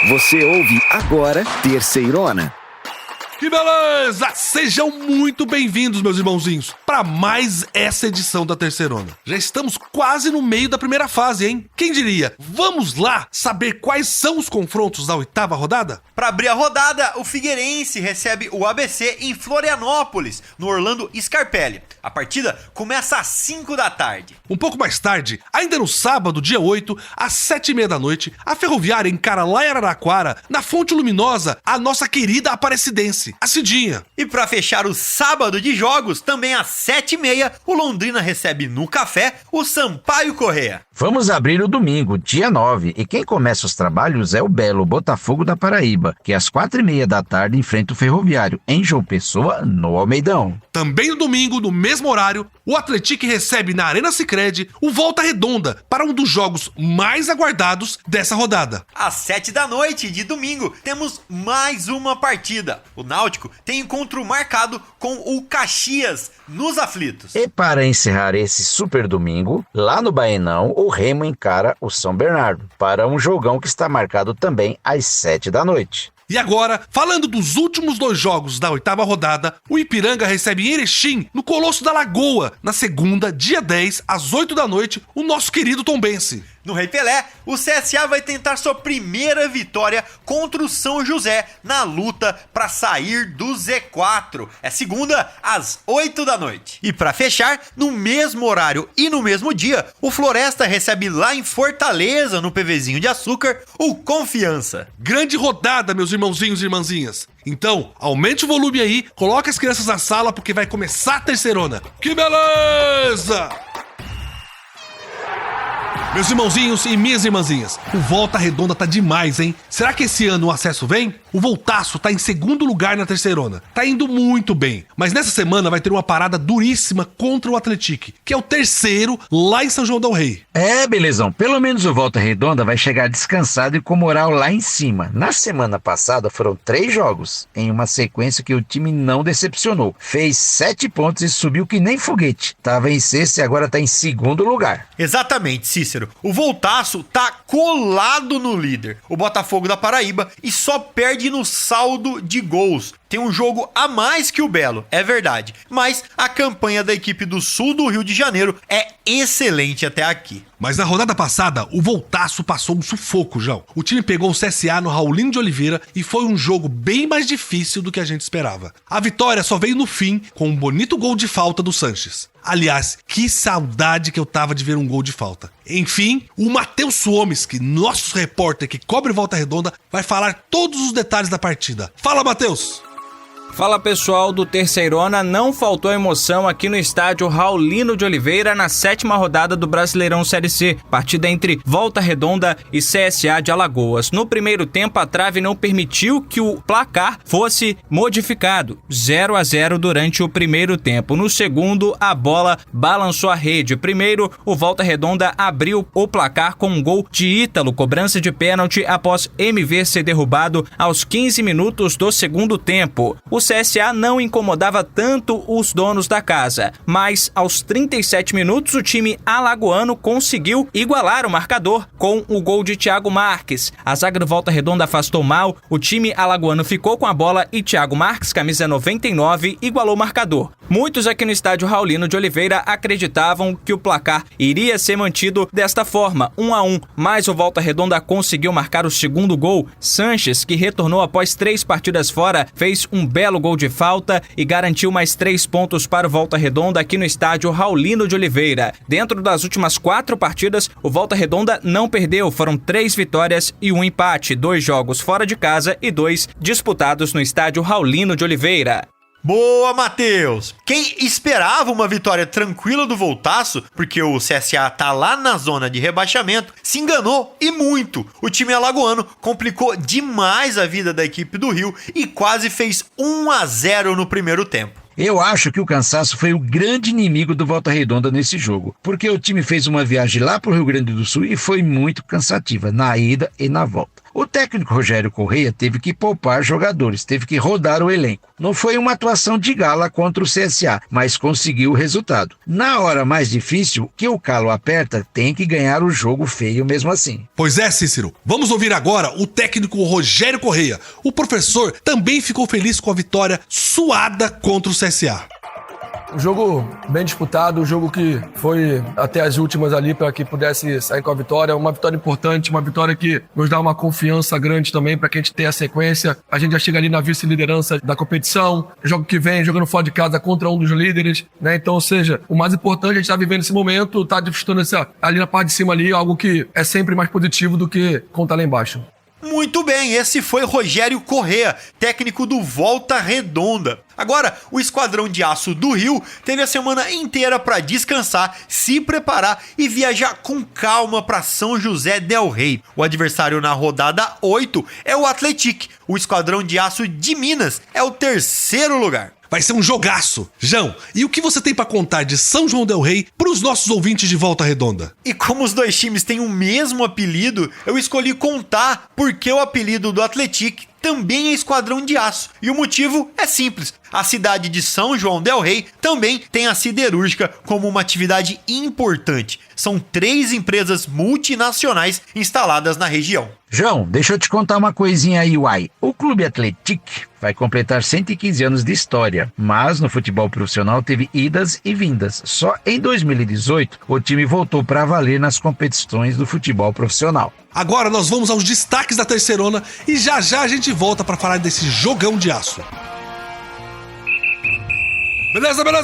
Você ouve agora Terceirona. Que beleza! Sejam muito bem-vindos, meus irmãozinhos, para mais essa edição da Terceirona. Já estamos quase no meio da primeira fase, hein? Quem diria? Vamos lá saber quais são os confrontos da 8ª rodada? Para abrir a rodada, o Figueirense recebe o ABC em Florianópolis, no Orlando Scarpelli. A partida começa às 5 da tarde. Um pouco mais tarde, ainda no sábado, dia 8, às 7h30 da noite, a Ferroviária encara lá em Araraquara, na Fonte Luminosa, a nossa querida Aparecidense, a Cidinha. E para fechar o sábado de jogos, também às 7h30, o Londrina recebe no Café o Sampaio Corrêa. Vamos abrir o domingo, dia 9, e quem começa os trabalhos é o belo Botafogo da Paraíba, que às 4h30 da tarde enfrenta o Ferroviário, em João Pessoa, no Almeidão. Também no domingo, no mesmo horário, o Atlético recebe na Arena Sicredi o Volta Redonda para um dos jogos mais aguardados dessa rodada. Às 7 da noite de domingo, temos mais uma partida. O Náutico tem encontro marcado com o Caxias, nos aflitos. E para encerrar esse super domingo, lá no Baenão, o Remo encara o São Bernardo, para um jogão que está marcado também às 7 da noite. E agora, falando dos últimos 2 jogos da 8ª rodada, o Ipiranga recebe em Erechim, no Colosso da Lagoa, na segunda, dia 10, às 8 da noite, o nosso querido Tombense. No Rei Pelé, o CSA vai tentar sua primeira vitória contra o São José na luta para sair do Z4. É segunda, às 8 da noite. E para fechar, no mesmo horário e no mesmo dia, o Floresta recebe lá em Fortaleza, no PVzinho de Açúcar, o Confiança. Grande rodada, meus irmãozinhos e irmãzinhas. Então, aumente o volume aí, coloque as crianças na sala porque vai começar a Terceirona. Que beleza! Meus irmãozinhos e minhas irmãzinhas, o Volta Redonda tá demais, hein? Será que esse ano o acesso vem? O Voltaço tá em segundo lugar na Terceirona. Tá indo muito bem. Mas nessa semana vai ter uma parada duríssima contra o Atlético, que é o terceiro lá em São João del Rei. Belezão. Pelo menos o Volta Redonda vai chegar descansado e com moral lá em cima. Na semana passada foram 3 jogos, em uma sequência que o time não decepcionou. Fez 7 pontos e subiu que nem foguete. Tava em sexto e agora tá em segundo lugar. Exatamente, Cícero. O Voltaço tá colado no líder, o Botafogo da Paraíba, e só perde no saldo de gols. Tem um jogo a mais que o Belo, é verdade, mas a campanha da equipe do sul do Rio de Janeiro é excelente até aqui. Mas na rodada passada, o Voltaço passou um sufoco, João. O time pegou o CSA no Raulino de Oliveira e foi um jogo bem mais difícil do que a gente esperava. A vitória só veio no fim, com um bonito gol de falta do Sanches. Aliás, que saudade que eu tava de ver um gol de falta. Enfim, o Matheus Suomski, nosso repórter que cobre Volta Redonda, vai falar todos os detalhes da partida. Fala, Matheus! Fala pessoal do Terceirona, não faltou emoção aqui no estádio Raulino de Oliveira na 7ª rodada do Brasileirão Série C, partida entre Volta Redonda e CSA de Alagoas. No primeiro tempo, a trave não permitiu que o placar fosse modificado, 0-0 durante o primeiro tempo. No segundo, a bola balançou a rede. Primeiro, o Volta Redonda abriu o placar com um gol de Ítalo, cobrança de pênalti após MV ser derrubado aos 15 minutos do segundo tempo. O CSA não incomodava tanto os donos da casa, mas aos 37 minutos o time alagoano conseguiu igualar o marcador com o gol de Thiago Marques. A zaga do Volta Redonda afastou mal, o time alagoano ficou com a bola e Thiago Marques, camisa 99, igualou o marcador. Muitos aqui no estádio Raulino de Oliveira acreditavam que o placar iria ser mantido desta forma, 1-1, mas o Volta Redonda conseguiu marcar o segundo gol. Sanches, que retornou após 3 partidas fora, fez um belo gol de falta e garantiu mais 3 pontos para o Volta Redonda aqui no estádio Raulino de Oliveira. Dentro das últimas 4 partidas, o Volta Redonda não perdeu, foram 3 vitórias e 1 empate, 2 jogos fora de casa e 2 disputados no estádio Raulino de Oliveira. Boa, Matheus! Quem esperava uma vitória tranquila do Voltaço, porque o CSA tá lá na zona de rebaixamento, se enganou e muito. O time alagoano complicou demais a vida da equipe do Rio e quase fez 1-0 no primeiro tempo. Eu acho que o cansaço foi o grande inimigo do Volta Redonda nesse jogo, porque o time fez uma viagem lá pro Rio Grande do Sul e foi muito cansativa, na ida e na volta. O técnico Rogério Correia teve que poupar jogadores, teve que rodar o elenco. Não foi uma atuação de gala contra o CSA, mas conseguiu o resultado. Na hora mais difícil, que o calo aperta, tem que ganhar o jogo feio mesmo assim. Pois é, Cícero. Vamos ouvir agora o técnico Rogério Correia. O professor também ficou feliz com a vitória suada contra o CSA. Um jogo bem disputado, um jogo que foi até as últimas ali para que pudesse sair com a vitória. Uma vitória importante, uma vitória que nos dá uma confiança grande também para que a gente tenha a sequência. A gente já chega ali na vice-liderança da competição. Jogo que vem, jogando fora de casa contra um dos líderes, né? Então, ou seja, o mais importante, a gente tá vivendo esse momento, tá disputando ali na parte de cima ali, algo que é sempre mais positivo do que contar lá embaixo. Muito bem, esse foi Rogério Correia, técnico do Volta Redonda. Agora, o Esquadrão de Aço do Rio teve a semana inteira para descansar, se preparar e viajar com calma para São José del Rei. O adversário na rodada 8 é o Atlético. O Esquadrão de Aço de Minas é o terceiro lugar. Vai ser um jogaço. João, e o que você tem pra contar de São João del Rei pros nossos ouvintes de Volta Redonda? E como os dois times têm o mesmo apelido, eu escolhi contar porque o apelido do Atlético também é Esquadrão de Aço. E o motivo é simples. A cidade de São João del Rei também tem a siderúrgica como uma atividade importante. São 3 empresas multinacionais instaladas na região. João, deixa eu te contar uma coisinha aí, uai. O Clube Atlético vai completar 115 anos de história, mas no futebol profissional teve idas e vindas. Só em 2018, o time voltou para valer nas competições do futebol profissional. Agora nós vamos aos destaques da Terceirona e já já a gente volta para falar desse jogão de aço.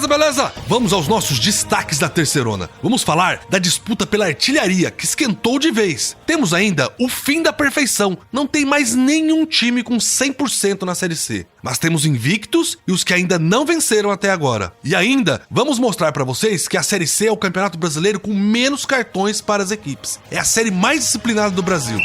Beleza. Vamos aos nossos destaques da Terceirona. Vamos falar da disputa pela artilharia, que esquentou de vez. Temos ainda o fim da perfeição. Não tem mais nenhum time com 100% na Série C. Mas temos invictos e os que ainda não venceram até agora. E ainda, vamos mostrar para vocês que a Série C é o campeonato brasileiro com menos cartões para as equipes. É a série mais disciplinada do Brasil.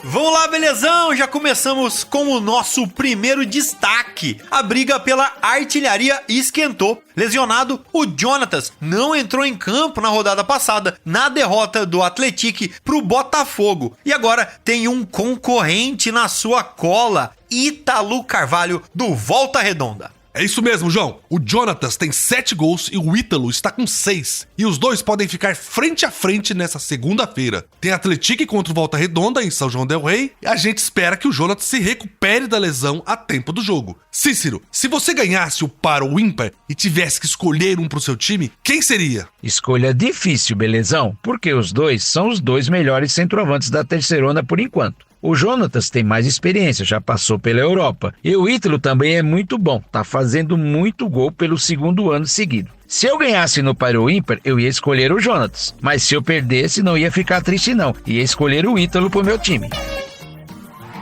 Vamos lá, belezão? Já começamos com o nosso primeiro destaque. A briga pela artilharia esquentou. Lesionado, o Jonatas não entrou em campo na rodada passada, na derrota do Atlético pro Botafogo. E agora tem um concorrente na sua cola, Ítalo Carvalho, do Volta Redonda. É isso mesmo, João. O Jonatas tem 7 gols e o Ítalo está com 6. E os dois podem ficar frente a frente nessa segunda-feira. Tem Atlético contra o Volta Redonda em São João del Rei. E a gente espera que o Jonatas se recupere da lesão a tempo do jogo. Cícero, se você ganhasse o par ou ímpar e tivesse que escolher um pro seu time, quem seria? Escolha difícil, belezão, porque os dois são os 2 melhores centroavantes da Terceirona por enquanto. O Jonatas tem mais experiência, já passou pela Europa. E o Ítalo também é muito bom, tá fazendo muito gol pelo 2º ano seguido. Se eu ganhasse no par ou ímpar, eu ia escolher o Jonatas. Mas se eu perdesse, não ia ficar triste não. Ia escolher o Ítalo pro meu time.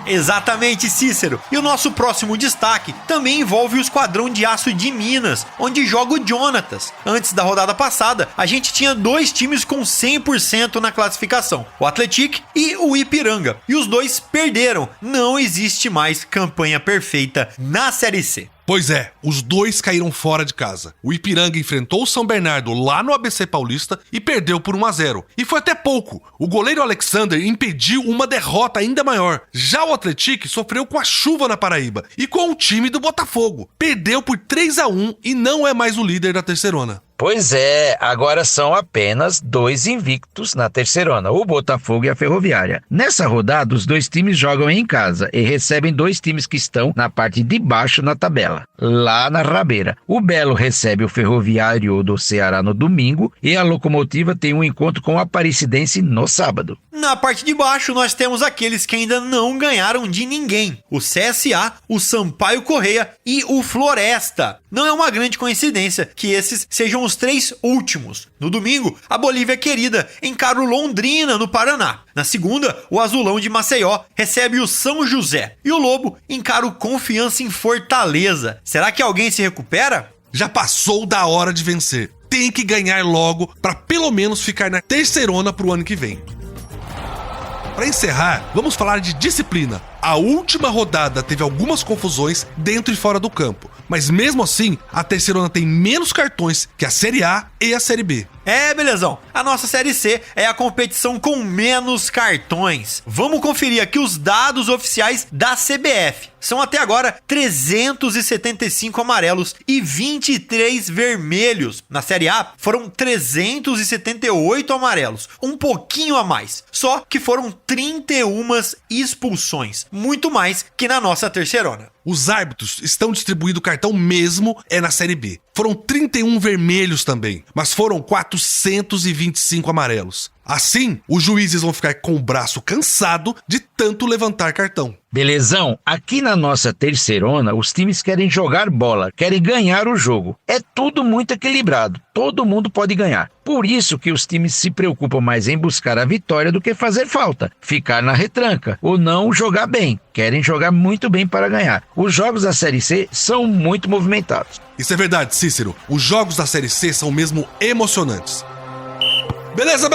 Exatamente, Cícero. E o nosso próximo destaque também envolve o Esquadrão de Aço de Minas, onde joga o Jonatas. Antes da rodada passada, a gente tinha 2 times com 100% na classificação, o Atlético e o Ipiranga. E os dois perderam. Não existe mais campanha perfeita na Série C. Pois é, os dois caíram fora de casa. O Ipiranga enfrentou o São Bernardo lá no ABC Paulista e perdeu por 1-0. E foi até pouco. O goleiro Alexander impediu uma derrota ainda maior. Já o Atlético sofreu com a chuva na Paraíba e com o time do Botafogo. Perdeu por 3-1 e não é mais o líder da Terceirona. Pois é, agora são apenas 2 invictos na Terceirona, o Botafogo e a Ferroviária. Nessa rodada, os 2 times jogam em casa e recebem 2 times que estão na parte de baixo na tabela, lá na rabeira. O Belo recebe o Ferroviário do Ceará no domingo e a Locomotiva tem um encontro com o Aparecidense no sábado. Na parte de baixo, nós temos aqueles que ainda não ganharam de ninguém. O CSA, o Sampaio Correia e o Floresta. Não é uma grande coincidência que esses sejam os 3 últimos. No domingo, a Bolívia Querida encara o Londrina, no Paraná. Na segunda, o Azulão de Maceió recebe o São José. E o Lobo encara o Confiança em Fortaleza. Será que alguém se recupera? Já passou da hora de vencer. Tem que ganhar logo para pelo menos ficar na Terceirona pro ano que vem. Para encerrar, vamos falar de disciplina. A última rodada teve algumas confusões dentro e fora do campo, mas mesmo assim, a Terceirona tem menos cartões que a Série A e a Série B. Belezão. A nossa Série C é a competição com menos cartões. Vamos conferir aqui os dados oficiais da CBF. São até agora 375 amarelos e 23 vermelhos. Na Série A foram 378 amarelos, um pouquinho a mais. Só que foram 31 expulsões, muito mais que na nossa Terceirona. Os árbitros estão distribuindo o cartão mesmo na Série B. Foram 31 vermelhos também, mas foram 425 amarelos. Assim, os juízes vão ficar com o braço cansado de tanto levantar cartão. Belezão, aqui na nossa Terceirona, os times querem jogar bola, querem ganhar o jogo. É tudo muito equilibrado, todo mundo pode ganhar. Por isso que os times se preocupam mais em buscar a vitória do que fazer falta, ficar na retranca ou não jogar bem. Querem jogar muito bem para ganhar. Os jogos da Série C são muito movimentados. Isso é verdade, Cícero. Os jogos da Série C são mesmo emocionantes. Beleza.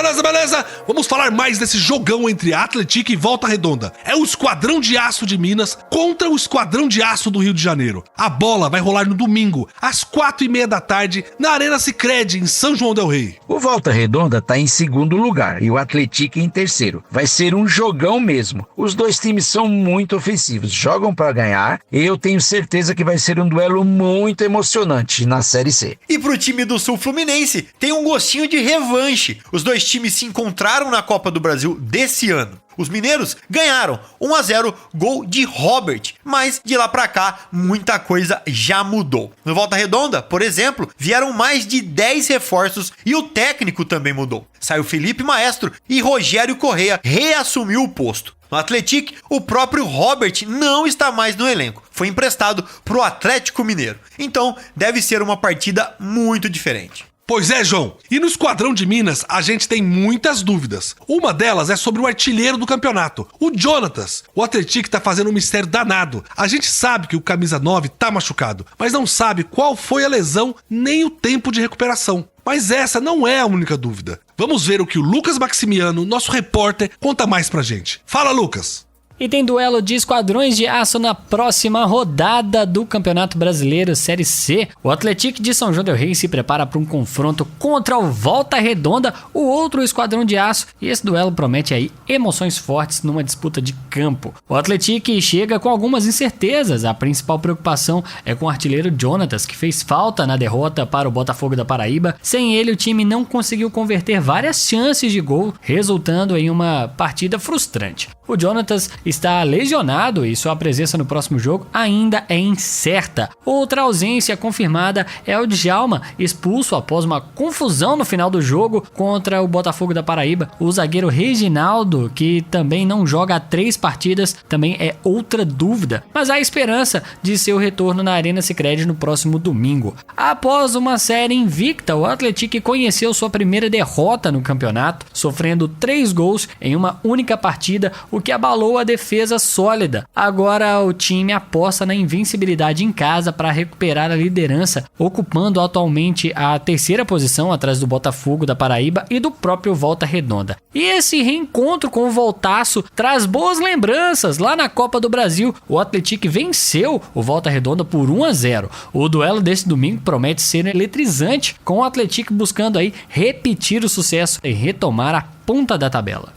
Vamos falar mais desse jogão entre Atlético e Volta Redonda. É o Esquadrão de Aço de Minas contra o Esquadrão de Aço do Rio de Janeiro. A bola vai rolar no domingo, às 4h30 da tarde, na Arena Sicredi, em São João del Rei. O Volta Redonda está em segundo lugar e o Atlético em terceiro. Vai ser um jogão mesmo. Os dois times são muito ofensivos, jogam para ganhar e eu tenho certeza que vai ser um duelo muito emocionante na Série C. E pro time do Sul Fluminense, tem um gostinho de revanche. Os dois times se encontraram na Copa do Brasil desse ano. Os mineiros ganharam 1-0, gol de Robert, mas de lá pra cá muita coisa já mudou. No Volta Redonda, por exemplo, vieram mais de 10 reforços e o técnico também mudou. Saiu Felipe Maestro e Rogério Correia reassumiu o posto. No Atlético, o próprio Robert não está mais no elenco. Foi emprestado pro Atlético Mineiro. Então, deve ser uma partida muito diferente. Pois é, João. E no Esquadrão de Minas, a gente tem muitas dúvidas. Uma delas é sobre o artilheiro do campeonato, o Jonatas. O Atlético tá fazendo um mistério danado. A gente sabe que o camisa 9 tá machucado, mas não sabe qual foi a lesão nem o tempo de recuperação. Mas essa não é a única dúvida. Vamos ver o que o Lucas Maximiano, nosso repórter, conta mais pra gente. Fala, Lucas! E tem duelo de esquadrões de aço na próxima rodada do Campeonato Brasileiro Série C. O Atlético de São João del Rei se prepara para um confronto contra o Volta Redonda, o outro esquadrão de aço. E esse duelo promete aí emoções fortes numa disputa de campo. O Atlético chega com algumas incertezas. A principal preocupação é com o artilheiro Jonatas, que fez falta na derrota para o Botafogo da Paraíba. Sem ele, o time não conseguiu converter várias chances de gol, resultando em uma partida frustrante. O Jonatas está lesionado e sua presença no próximo jogo ainda é incerta. Outra ausência confirmada é o Djalma, expulso após uma confusão no final do jogo contra o Botafogo da Paraíba. O zagueiro Reginaldo, que também não joga há 3 partidas, também é outra dúvida, mas há esperança de seu retorno na Arena Sicredi no próximo domingo. Após uma série invicta, o Atlético conheceu sua primeira derrota no campeonato, sofrendo 3 gols em uma única partida, o que abalou a defesa sólida. Agora o time aposta na invencibilidade em casa para recuperar a liderança, ocupando atualmente a 3ª posição atrás do Botafogo da Paraíba e do próprio Volta Redonda. E esse reencontro com o Voltaço traz boas lembranças. Lá na Copa do Brasil, o Atlético venceu o Volta Redonda por 1-0. O duelo desse domingo promete ser eletrizante, com o Atlético buscando aí repetir o sucesso e retomar a ponta da tabela.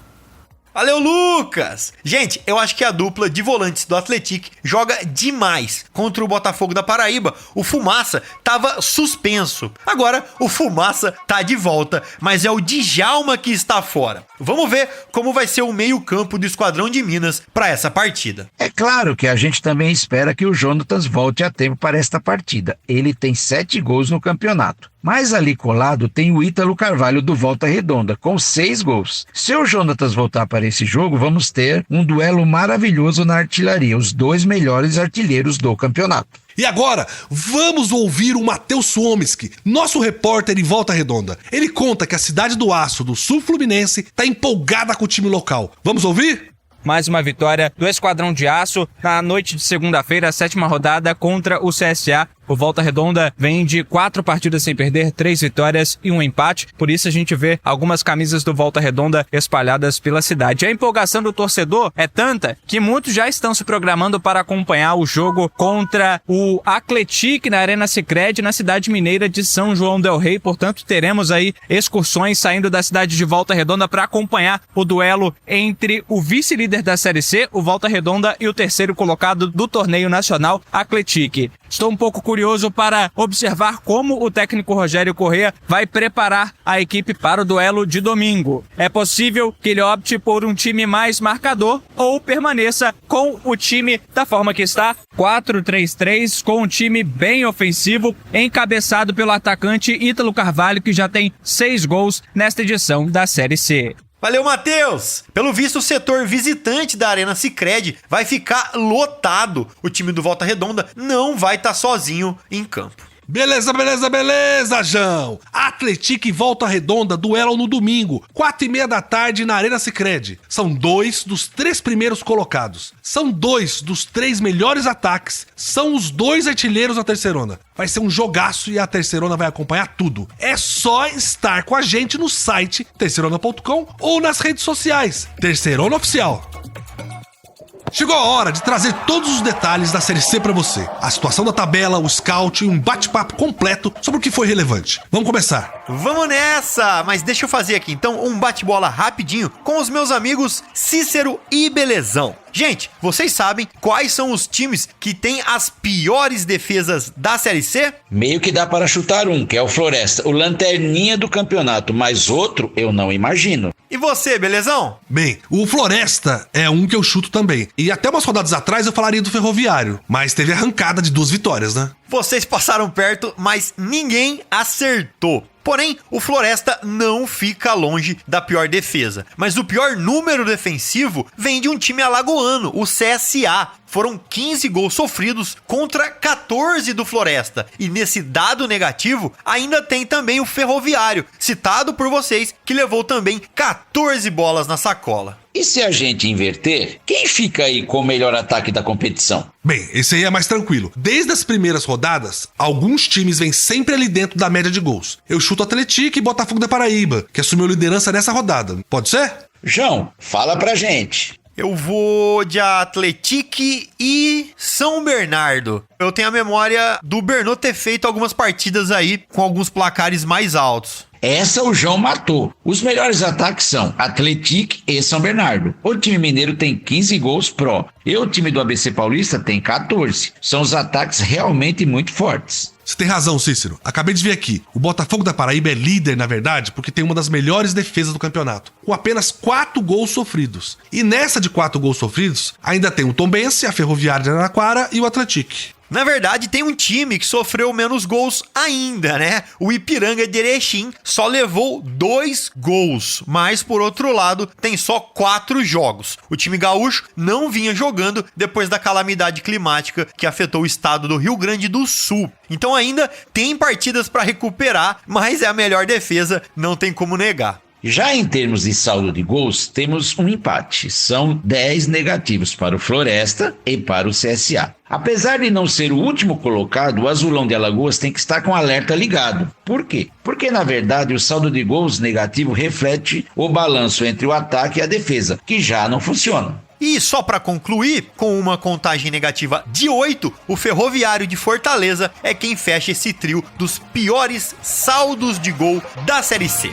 Valeu, Lucas! Gente, eu acho que a dupla de volantes do Atlético joga demais. Contra o Botafogo da Paraíba, o Fumaça tava suspenso. Agora, o Fumaça tá de volta, mas é o Djalma que está fora. Vamos ver como vai ser o meio-campo do Esquadrão de Minas para essa partida. É claro que a gente também espera que o Jonatas volte a tempo para esta partida. Ele tem 7 gols no campeonato. Mas ali colado tem o Ítalo Carvalho do Volta Redonda, com 6 gols. Se o Jonatas voltar para esse jogo, vamos ter um duelo maravilhoso na artilharia, os 2 melhores artilheiros do campeonato. E agora, vamos ouvir o Matheus Suomski, nosso repórter em Volta Redonda. Ele conta que a Cidade do Aço do Sul Fluminense está empolgada com o time local. Vamos ouvir? Mais uma vitória do Esquadrão de Aço na noite de segunda-feira, a 7ª rodada contra o CSA O Volta Redonda vem de 4 partidas sem perder, 3 vitórias e um empate. Por isso a gente vê algumas camisas do Volta Redonda espalhadas pela cidade. A empolgação do torcedor é tanta que muitos já estão se programando para acompanhar o jogo contra o Atletic na Arena Sicredi, na cidade mineira de São João del Rei. Portanto, teremos aí excursões saindo da cidade de Volta Redonda para acompanhar o duelo entre o vice-líder da Série C, o Volta Redonda, e o terceiro colocado do torneio nacional, Atletic. Estou um pouco curioso para observar como o técnico Rogério Corrêa vai preparar a equipe para o duelo de domingo. É possível que ele opte por um time mais marcador ou permaneça com o time da forma que está, 4-3-3, com um time bem ofensivo, encabeçado pelo atacante Ítalo Carvalho, que já tem 6 gols nesta edição da Série C. Valeu, Matheus! Pelo visto, o setor visitante da Arena Sicredi vai ficar lotado. O time do Volta Redonda não vai estar sozinho em campo. Beleza, João. Atletic e Volta Redonda duelam no domingo, 4h30 da tarde na Arena Sicredi. São 2 dos 3 primeiros colocados. São 2 dos 3 melhores ataques. São os 2 artilheiros da Terceirona. Vai ser um jogaço e a Terceirona vai acompanhar tudo. É só estar com a gente no site terceirona.com ou nas redes sociais. Terceirona Oficial. Chegou a hora de trazer todos os detalhes da Série C pra você. A situação da tabela, o scout e um bate-papo completo sobre o que foi relevante. Vamos começar. Vamos nessa! Mas deixa eu fazer aqui então um bate-bola rapidinho com os meus amigos Cícero e Belezão. Gente, vocês sabem quais são os times que têm as piores defesas da Série C? Meio que dá para chutar um, que é o Floresta, o lanterninha do campeonato, mas outro eu não imagino. E você, Belezão? Bem, o Floresta é um que eu chuto também. E até umas rodadas atrás eu falaria do Ferroviário, mas teve arrancada de 2 vitórias, né? Vocês passaram perto, mas ninguém acertou. Porém, o Floresta não fica longe da pior defesa. Mas o pior número defensivo vem de um time alagoano, o CSA. Foram 15 gols sofridos contra 14 do Floresta. E nesse dado negativo, ainda tem também o Ferroviário, citado por vocês, que levou também 14 bolas na sacola. E se a gente inverter, quem fica aí com o melhor ataque da competição? Bem, esse aí é mais tranquilo. Desde as primeiras rodadas, alguns times vêm sempre ali dentro da média de gols. Eu chuto Atletic e Botafogo da Paraíba, que assumiu liderança nessa rodada. Pode ser? João, fala pra gente. Eu vou de Atletic e São Bernardo. Eu tenho a memória do Bernot ter feito algumas partidas aí com alguns placares mais altos. Essa o João matou. Os melhores ataques são Atletic e São Bernardo. O time mineiro tem 15 gols pró. E o time do ABC Paulista tem 14. São os ataques realmente muito fortes. Você tem razão, Cícero. Acabei de ver aqui. O Botafogo da Paraíba é líder, na verdade, porque tem uma das melhores defesas do campeonato, com apenas 4 gols sofridos. E nessa de 4 gols sofridos, ainda tem o Tombense, a Ferroviária de Araraquara e o Atletic. Na verdade, tem um time que sofreu menos gols ainda, né? O Ipiranga de Erechim só levou 2 gols, mas por outro lado, tem só 4 jogos. O time gaúcho não vinha jogando depois da calamidade climática que afetou o estado do Rio Grande do Sul. Então ainda tem partidas para recuperar, mas é a melhor defesa, não tem como negar. Já em termos de saldo de gols, temos um empate. São 10 negativos para o Floresta e para o CSA. Apesar de não ser o último colocado, o Azulão de Alagoas tem que estar com o alerta ligado. Por quê? Porque, na verdade, o saldo de gols negativo reflete o balanço entre o ataque e a defesa, que já não funciona. E só para concluir, com uma contagem negativa de 8, o Ferroviário de Fortaleza é quem fecha esse trio dos piores saldos de gol da Série C.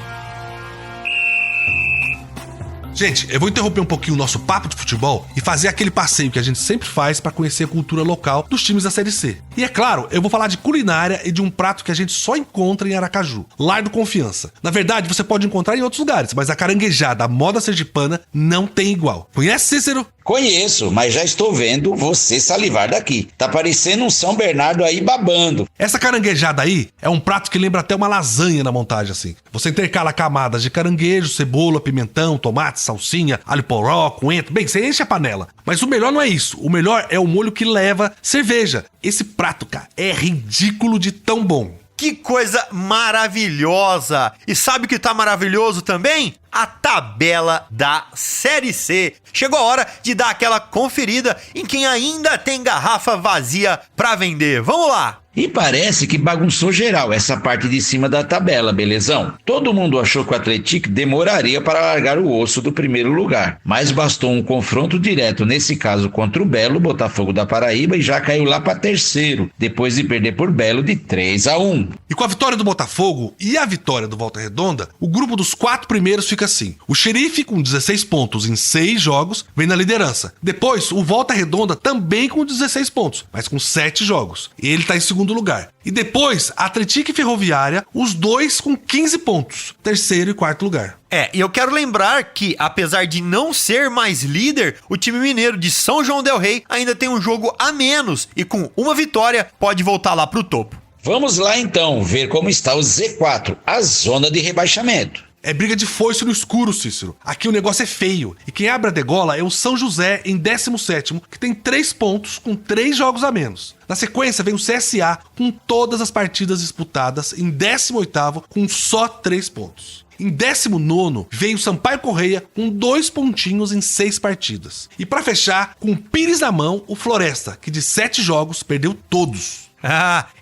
Gente, eu vou interromper um pouquinho o nosso papo de futebol e fazer aquele passeio que a gente sempre faz para conhecer a cultura local dos times da Série C. E é claro, eu vou falar de culinária e de um prato que a gente só encontra em Aracaju, Lar do Confiança. Na verdade, você pode encontrar em outros lugares, mas a caranguejada, a moda sergipana, não tem igual. Conhece, Cícero? Conheço, mas já estou vendo você salivar daqui. Tá parecendo um São Bernardo aí babando. Essa caranguejada aí é um prato que lembra até uma lasanha na montagem, assim. Você intercala camadas de caranguejo, cebola, pimentão, tomate, salsinha, alho poró, coentro. Bem, você enche a panela. Mas o melhor não é isso. O melhor é o molho que leva cerveja. Esse prato, cara, é ridículo de tão bom. Que coisa maravilhosa! E sabe o que tá maravilhoso também? a tabela da Série C. Chegou a hora de dar aquela conferida em quem ainda tem garrafa vazia pra vender. Vamos lá! E parece que bagunçou geral essa parte de cima da tabela, belezão? Todo mundo achou que o Atlético demoraria para largar o osso do primeiro lugar, mas bastou um confronto direto, nesse caso contra o Belo, Botafogo da Paraíba, e já caiu lá para terceiro, depois de perder por Belo de 3-1. E com a vitória do Botafogo e a vitória do Volta Redonda, o grupo dos 4 primeiros fica assim. O Xerife, com 16 pontos em 6 jogos, vem na liderança. Depois, o Volta Redonda também com 16 pontos, mas com 7 jogos. Ele tá em segundo lugar. E depois, Atlético e Ferroviária, os dois com 15 pontos, terceiro e quarto lugar. E eu quero lembrar que, apesar de não ser mais líder, o time mineiro de São João del Rei ainda tem um jogo a menos e com uma vitória pode voltar lá pro topo. Vamos lá então ver como está o Z4, a zona de rebaixamento. É briga de foice no escuro, Cícero. Aqui o negócio é feio. E quem abre a degola é o São José em 17º, que tem 3 pontos com 3 jogos a menos. Na sequência vem o CSA com todas as partidas disputadas em 18º com só 3 pontos. Em 19º vem o Sampaio Correia com 2 pontinhos em 6 partidas. E para fechar, com o Pires na mão, o Floresta, que de 7 jogos perdeu todos.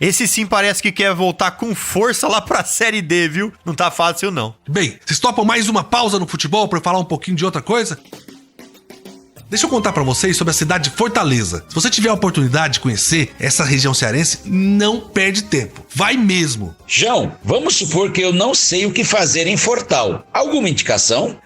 Esse sim parece que quer voltar com força lá pra Série D, viu? Não tá fácil, não. Bem, vocês topam mais uma pausa no futebol pra eu falar um pouquinho de outra coisa? Deixa eu contar pra vocês sobre a cidade de Fortaleza. Se você tiver a oportunidade de conhecer essa região cearense, não perde tempo. Vai mesmo. João, vamos supor que eu não sei o que fazer em Fortal. Alguma indicação?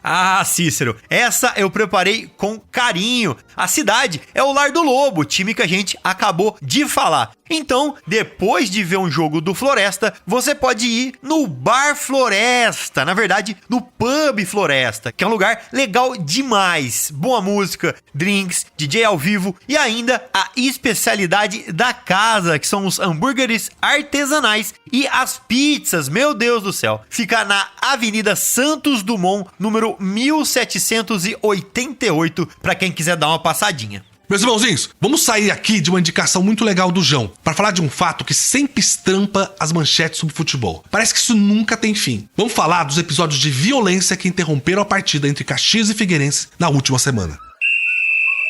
Cícero, essa eu preparei com carinho. A cidade é o Lar do Lobo, time que a gente acabou de falar. Então, depois de ver um jogo do Floresta, você pode ir no Bar Floresta, na verdade, no Pub Floresta, que é um lugar legal demais. Boa música, drinks, DJ ao vivo e ainda a especialidade da casa, que são os hambúrgueres artesanais e as pizzas, meu Deus do céu. Fica na Avenida Santos Dumont, número 1788, para quem quiser dar uma passadinha. Meus irmãozinhos, vamos sair aqui de uma indicação muito legal do João para falar de um fato que sempre estampa as manchetes sobre futebol. Parece que isso nunca tem fim. Vamos falar dos episódios de violência que interromperam a partida entre Caxias e Figueirense na última semana.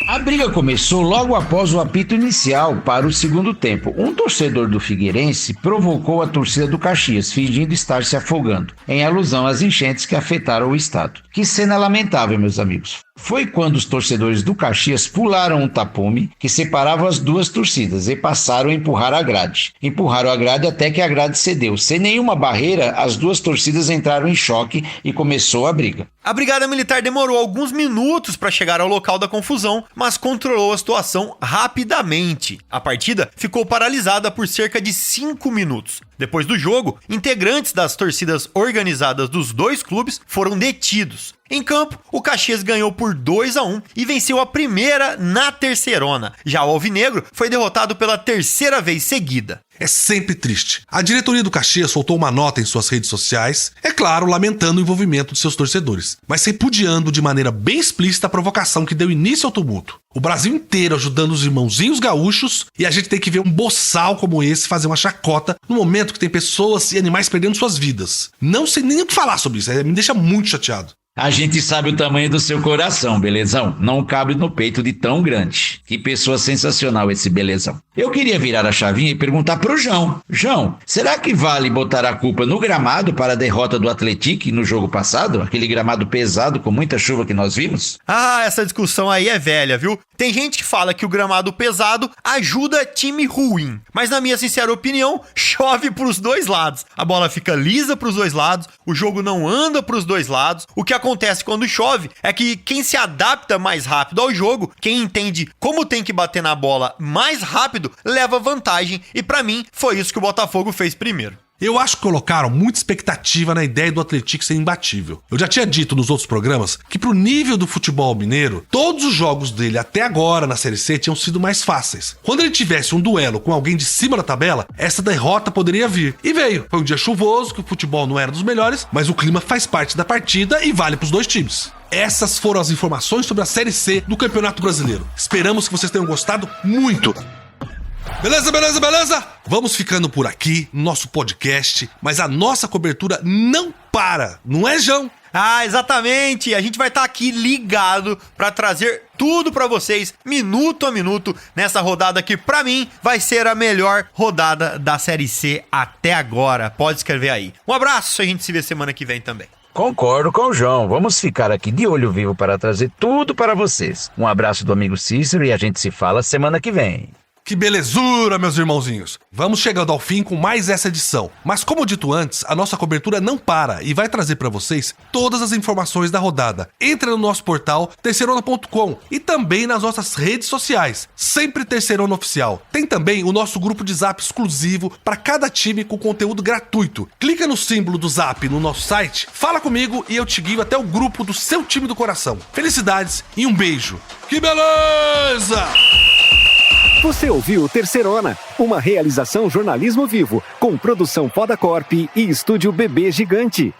A briga começou logo após o apito inicial para o segundo tempo. Um torcedor do Figueirense provocou a torcida do Caxias, fingindo estar se afogando, em alusão às enchentes que afetaram o estado. Que cena lamentável, meus amigos. Foi quando os torcedores do Caxias pularam um tapume que separava as duas torcidas e passaram a empurrar a grade. Empurraram a grade até que a grade cedeu. Sem nenhuma barreira, as duas torcidas entraram em choque e começou a briga. A Brigada Militar demorou alguns minutos para chegar ao local da confusão, mas controlou a situação rapidamente. A partida ficou paralisada por cerca de 5 minutos. Depois do jogo, integrantes das torcidas organizadas dos dois clubes foram detidos. Em campo, o Caxias ganhou por 2-1 e venceu a primeira na terceirona. Já o Alvinegro foi derrotado pela terceira vez seguida. É sempre triste. A diretoria do Caxias soltou uma nota em suas redes sociais, é claro, lamentando o envolvimento de seus torcedores, mas repudiando de maneira bem explícita a provocação que deu início ao tumulto. O Brasil inteiro ajudando os irmãozinhos gaúchos e a gente tem que ver um boçal como esse fazer uma chacota no momento que tem pessoas e animais perdendo suas vidas. Não sei nem o que falar sobre isso, me deixa muito chateado. A gente sabe o tamanho do seu coração, belezão. Não cabe no peito de tão grande. Que pessoa sensacional esse belezão. Eu queria virar a chavinha e perguntar pro João. João, será que vale botar a culpa no gramado para a derrota do Atlético no jogo passado? Aquele gramado pesado com muita chuva que nós vimos? Essa discussão aí é velha, viu? Tem gente que fala que o gramado pesado ajuda time ruim. Mas na minha sincera opinião, chove pros dois lados. A bola fica lisa pros dois lados, o jogo não anda pros dois lados. O que acontece quando chove é que quem se adapta mais rápido ao jogo, quem entende como tem que bater na bola mais rápido, leva vantagem. E pra mim, foi isso que o Botafogo fez primeiro. Eu acho que colocaram muita expectativa na ideia do Atlético ser imbatível. Eu já tinha dito nos outros programas que pro nível do futebol mineiro, todos os jogos dele até agora na Série C tinham sido mais fáceis. Quando ele tivesse um duelo com alguém de cima da tabela, essa derrota poderia vir. E veio. Foi um dia chuvoso, que o futebol não era dos melhores, mas o clima faz parte da partida e vale pros dois times. Essas foram as informações sobre a Série C do Campeonato Brasileiro. Esperamos que vocês tenham gostado muito. Beleza? Vamos ficando por aqui no nosso podcast, mas a nossa cobertura não para, não é, João? Ah, exatamente! A gente vai estar aqui ligado pra trazer tudo pra vocês, minuto a minuto, nessa rodada que pra mim vai ser a melhor rodada da Série C até agora. Pode escrever aí. Um abraço, a gente se vê semana que vem também. Concordo com o João. Vamos ficar aqui de olho vivo para trazer tudo para vocês. Um abraço do amigo Cícero e a gente se fala semana que vem. Que belezura, meus irmãozinhos! Vamos chegando ao fim com mais essa edição. Mas como dito antes, a nossa cobertura não para e vai trazer para vocês todas as informações da rodada. Entre no nosso portal terceirona.com e também nas nossas redes sociais, sempre Terceirona Oficial. Tem também o nosso grupo de Zap exclusivo para cada time com conteúdo gratuito. Clica no símbolo do Zap no nosso site, fala comigo e eu te guio até o grupo do seu time do coração. Felicidades e um beijo. Que beleza! Você ouviu Terceirona, uma realização jornalismo vivo, com produção Poda Corp e estúdio Bebê Gigante.